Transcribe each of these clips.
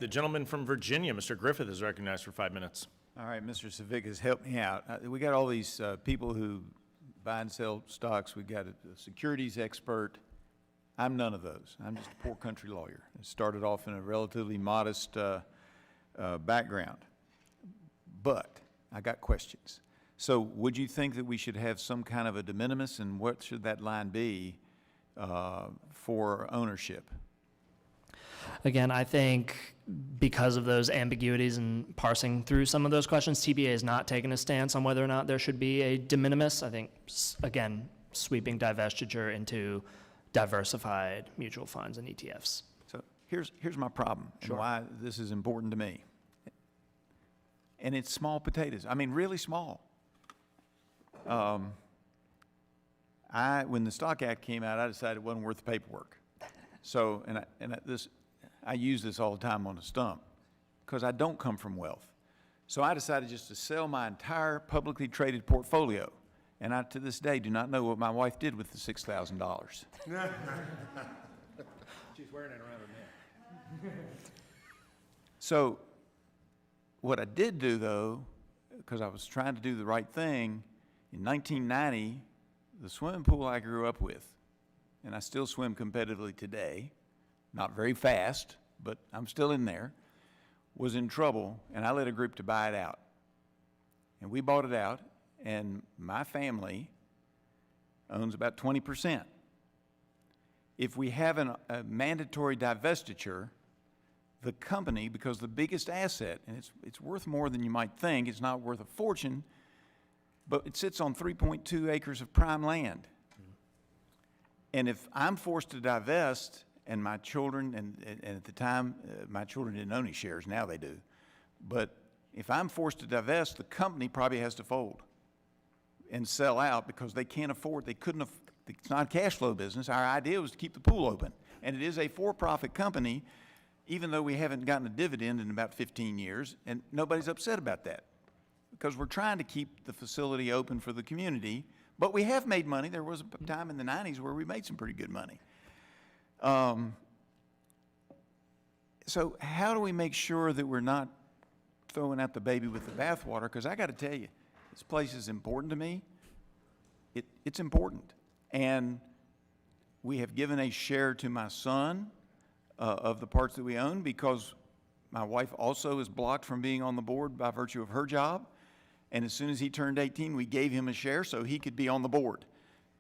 The gentleman from Virginia, Mr. Griffith, is recognized for 5 minutes. All right, Mr. Civic has helped me out. We got all these people who buy and sell stocks. We got a securities expert. I'm none of those. I'm just a poor country lawyer. I started off in a relatively modest background, but I got questions. So would you think that we should have some kind of a de minimis, and what should that line be for ownership? Again, I think because of those ambiguities and parsing through some of those questions, TBA has not taken a stance on whether or not there should be a de minimis. I think, again, sweeping divestiture into diversified mutual funds and ETFs. So here's my problem and why this is important to me. And it's small potatoes. I mean, really small. When the Stock Act came out, I decided it wasn't worth the paperwork. So, I use this all the time on the stump because I don't come from wealth. So I decided just to sell my entire publicly traded portfolio. And I, to this day, do not know what my wife did with the $6,000. She's wearing it around her neck. So what I did do, though, because I was trying to do the right thing, in 1990, the swimming pool I grew up with, and I still swim competitively today, not very fast, but I'm still in there, was in trouble, and I led a group to buy it out. And we bought it out, and my family owns about 20%. If we have a mandatory divestiture, the company, because the biggest asset, and it's worth more than you might think, it's not worth a fortune, but it sits on 3.2 acres of prime land. And if I'm forced to divest, and my children, and at the time, my children didn't own any shares, now they do. But if I'm forced to divest, the company probably has to fold and sell out because they can't afford, it's not a cash flow business. Our idea was to keep the pool open. And it is a for-profit company, even though we haven't gotten a dividend in about 15 years, and nobody's upset about that because we're trying to keep the facility open for the community. But we have made money. There was a time in the 90s where we made some pretty good money. So how do we make sure that we're not throwing out the baby with the bathwater? Because I got to tell you, this place is important to me. It's important. And we have given a share to my son of the parts that we own because my wife also is blocked from being on the board by virtue of her job. And as soon as he turned 18, we gave him a share so he could be on the board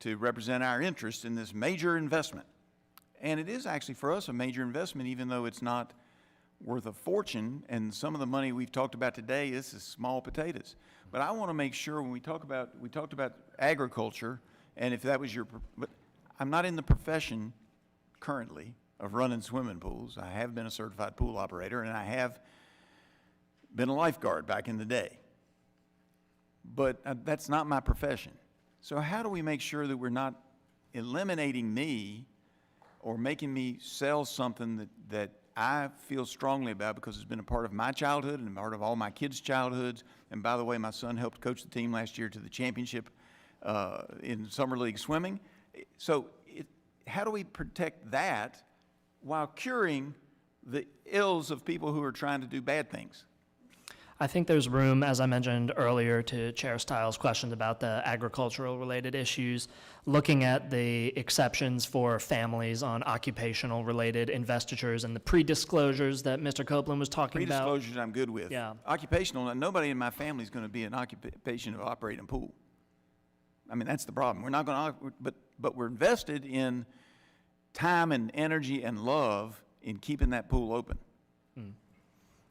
to represent our interest in this major investment. And it is actually for us a major investment, even though it's not worth a fortune. And some of the money we've talked about today, this is small potatoes. But I want to make sure when we talked about agriculture, and if that was but I'm not in the profession currently of running swimming pools. I have been a certified pool operator, and I have been a lifeguard back in the day. But that's not my profession. So how do we make sure that we're not eliminating me or making me sell something that I feel strongly about because it's been a part of my childhood and a part of all my kids' childhoods? And by the way, my son helped coach the team last year to the championship in summer league swimming. So how do we protect that while curing the ills of people who are trying to do bad things? I think there's room, as I mentioned earlier, to Chair Stiles' questions about the agricultural related issues, looking at the exceptions for families on occupational related investitures and the pre-disclosures that Mr. Copeland was talking about. Pre-disclosures I'm good with. Yeah. Occupational, nobody in my family is going to be an occupation of operating a pool. I mean, that's the problem. We're not going to, but we're invested in time and energy and love in keeping that pool open.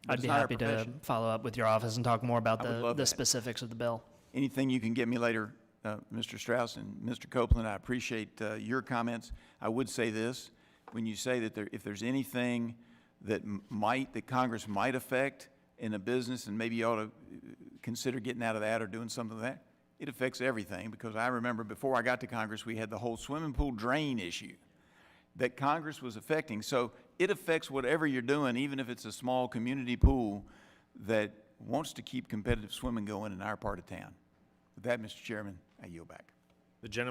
I'd be happy to follow up with your office and talk more about the specifics of the bill. Anything you can get me later, Mr. Strauss and Mr. Copeland, I appreciate your comments. I would say this, when you say that if there's anything that Congress might affect in a business and maybe you ought to consider getting out of that or doing something like that, it affects everything, because I remember before I got to Congress, we had the whole swimming pool drain issue that Congress was affecting. So it affects whatever you're doing, even if it's a small community pool that wants to keep competitive swimming going in our part of town. With that, Mr. Chairman, I yield back. The gentleman